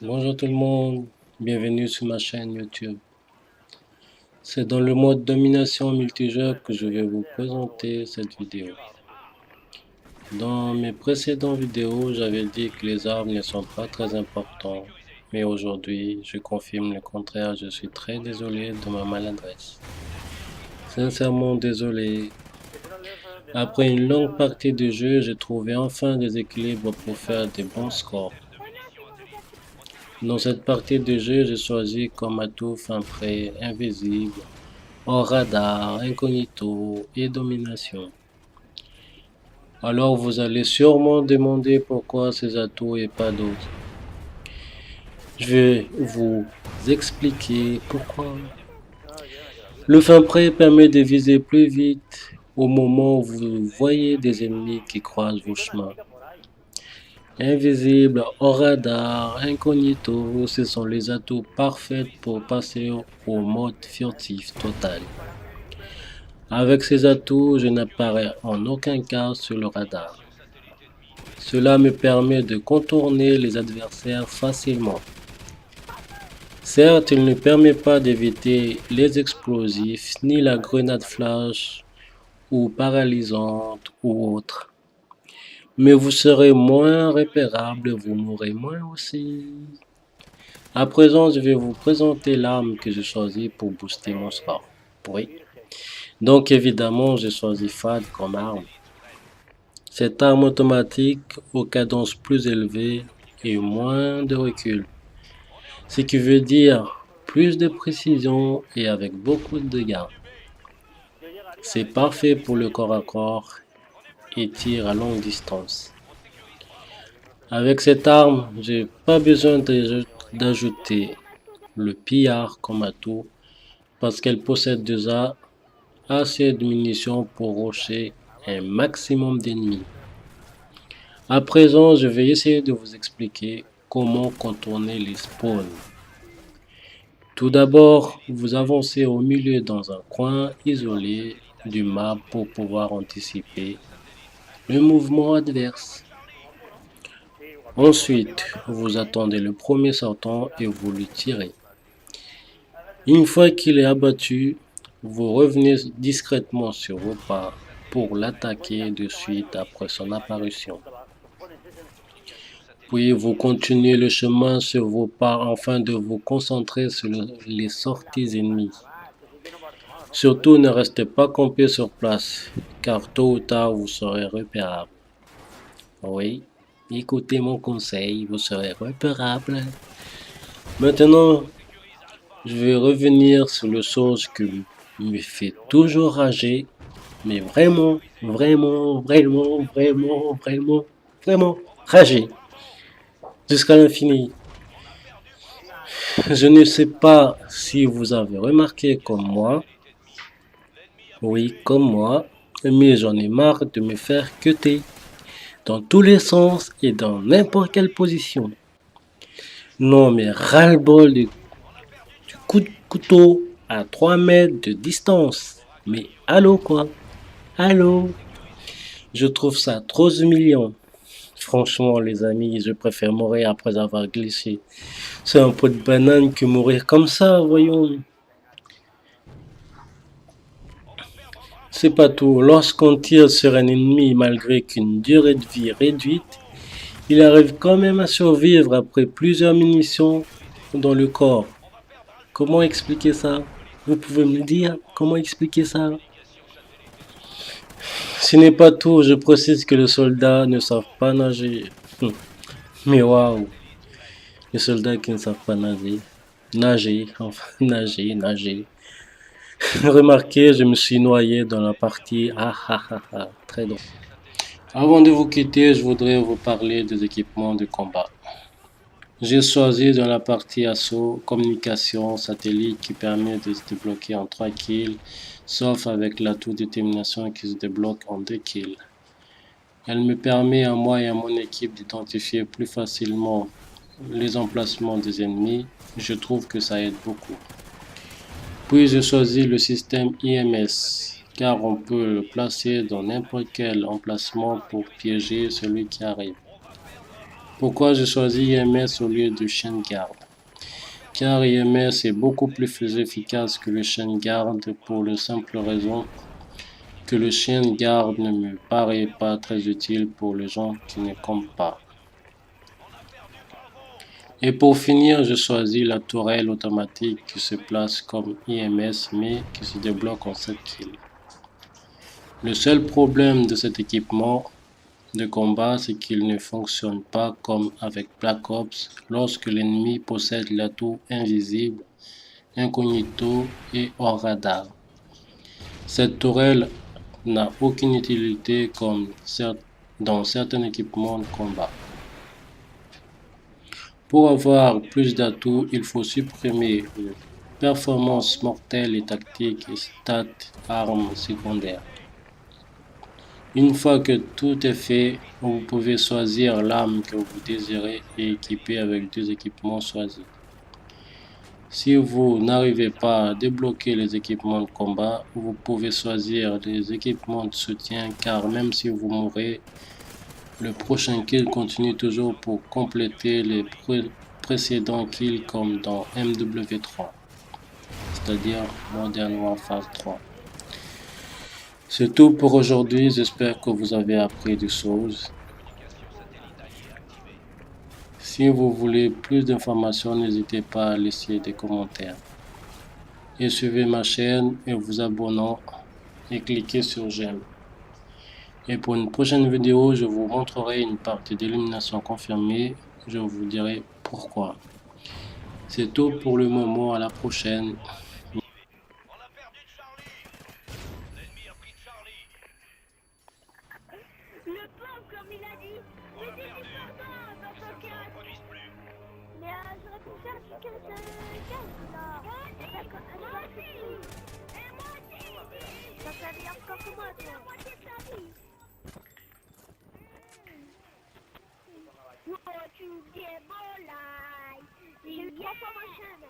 Bonjour tout le monde, bienvenue sur ma chaîne YouTube. C'est dans le mode domination multijoueur que je vais vous présenter cette vidéo. Dans mes précédentes vidéos, j'avais dit que les armes ne sont pas très importantes, mais aujourd'hui, je confirme le contraire, je suis très désolé de ma maladresse. Sincèrement désolé. Après une longue partie de jeu, j'ai trouvé enfin des équilibres pour faire des bons scores. Dans cette partie de jeu, j'ai choisi comme atout fin prêt, invisible, hors radar, incognito et domination. Alors vous allez sûrement demander pourquoi ces atouts et pas d'autres. Je vais vous expliquer pourquoi. Le fin prêt permet de viser plus vite au moment où vous voyez des ennemis qui croisent vos chemins. Invisible, hors radar, incognito, ce sont les atouts parfaits pour passer au mode furtif total. Avec ces atouts, je n'apparais en aucun cas sur le radar. Cela me permet de contourner les adversaires facilement. Certes, il ne permet pas d'éviter les explosifs, ni la grenade flash, ou paralysante, ou autre. Mais vous serez moins repérable, vous mourrez moins aussi. À présent, je vais vous présenter l'arme que j'ai choisie pour booster mon score. Oui. Donc évidemment, j'ai choisi FAD comme arme. Cette arme automatique aux cadences plus élevées et moins de recul. Ce qui veut dire plus de précision et avec beaucoup de dégâts. C'est parfait pour le corps à corps et tir à longue distance. Avec cette arme, j'ai pas besoin d'ajouter le pillard comme atout parce qu'elle possède déjà assez de munitions pour rocher un maximum d'ennemis. À présent, je vais essayer de vous expliquer comment contourner les spawns. Tout d'abord, vous avancez au milieu dans un coin isolé du map pour pouvoir anticiper le mouvement adverse. Ensuite, vous attendez le premier sortant et vous le tirez. Une fois qu'il est abattu, vous revenez discrètement sur vos pas pour l'attaquer de suite après son apparition. Puis vous continuez le chemin sur vos pas afin de vous concentrer sur les sorties ennemies. Surtout ne restez pas campé sur place, car tôt ou tard vous serez repérable. Oui, écoutez mon conseil, vous serez repérable. Maintenant, je vais revenir sur le chose qui me fait toujours rager, mais vraiment, vraiment, vraiment, vraiment, vraiment, vraiment rager. Jusqu'à l'infini. Je ne sais pas si vous avez remarqué comme moi, oui, comme moi, mais j'en ai marre de me faire cuter dans tous les sens et dans n'importe quelle position. Non, mais ras-le-bol du coup de couteau à 3 mètres de distance. Mais allô quoi? Allô? Je trouve ça trop humiliant. Franchement, les amis, je préfère mourir après avoir glissé. C'est un pot de banane que mourir comme ça, voyons. C'est pas tout. Lorsqu'on tire sur un ennemi, malgré qu'une durée de vie réduite, il arrive quand même à survivre après plusieurs munitions dans le corps. Comment expliquer ça? Vous pouvez me le dire? Comment expliquer ça? Ce n'est pas tout. Je précise que les soldats ne savent pas nager. Mais waouh! Les soldats qui ne savent pas nager. Nager, enfin, nager. Remarquez, je me suis noyé dans la partie. Ah ah ah ah, très drôle. Avant de vous quitter, je voudrais vous parler des équipements de combat. J'ai choisi dans la partie assaut, communication, satellite qui permet de se débloquer en 3 kills, sauf avec l'atout détermination qui se débloque en 2 kills. Elle me permet à moi et à mon équipe d'identifier plus facilement les emplacements des ennemis. Je trouve que ça aide beaucoup. Puis j'ai choisi le système IMS, car on peut le placer dans n'importe quel emplacement pour piéger celui qui arrive. Pourquoi j'ai choisi IMS au lieu du chien de garde? Car IMS est beaucoup plus efficace que le chien de garde pour la simple raison que le chien de garde ne me paraît pas très utile pour les gens qui ne campent pas. Et pour finir, je choisis la tourelle automatique qui se place comme IMS mais qui se débloque en 7 kills. Le seul problème de cet équipement de combat, c'est qu'il ne fonctionne pas comme avec Black Ops lorsque l'ennemi possède l'atout invisible, incognito et hors radar. Cette tourelle n'a aucune utilité comme dans certains équipements de combat. Pour avoir plus d'atouts, il faut supprimer les performances mortelles et tactiques et stats armes secondaires. Une fois que tout est fait, vous pouvez choisir l'arme que vous désirez et équiper avec deux équipements choisis. Si vous n'arrivez pas à débloquer les équipements de combat, vous pouvez choisir des équipements de soutien car même si vous mourrez, le prochain kill continue toujours pour compléter les précédents kills comme dans MW3, c'est-à-dire Modern Warfare 3. C'est tout pour aujourd'hui, j'espère que vous avez appris des choses. Si vous voulez plus d'informations, n'hésitez pas à laisser des commentaires. Et suivez ma chaîne et vous abonnez et cliquez sur j'aime. Et pour une prochaine vidéo, je vous montrerai une partie d'élimination confirmée. Je vous dirai pourquoi. C'est tout pour le moment, à la prochaine. On a perdu Charlie. L'ennemi a pris Charlie. Le pauvre, comme il a dit, mais c'est du pardon dans son casque. Mais j'aurais pu faire du 15 là. Moi aussi. Et moi aussi. Ça fait bien encore que moi, toi. La moitié de ta vie. Oh, tu viens bon là. J'ai eu 3 fois ma chaîne.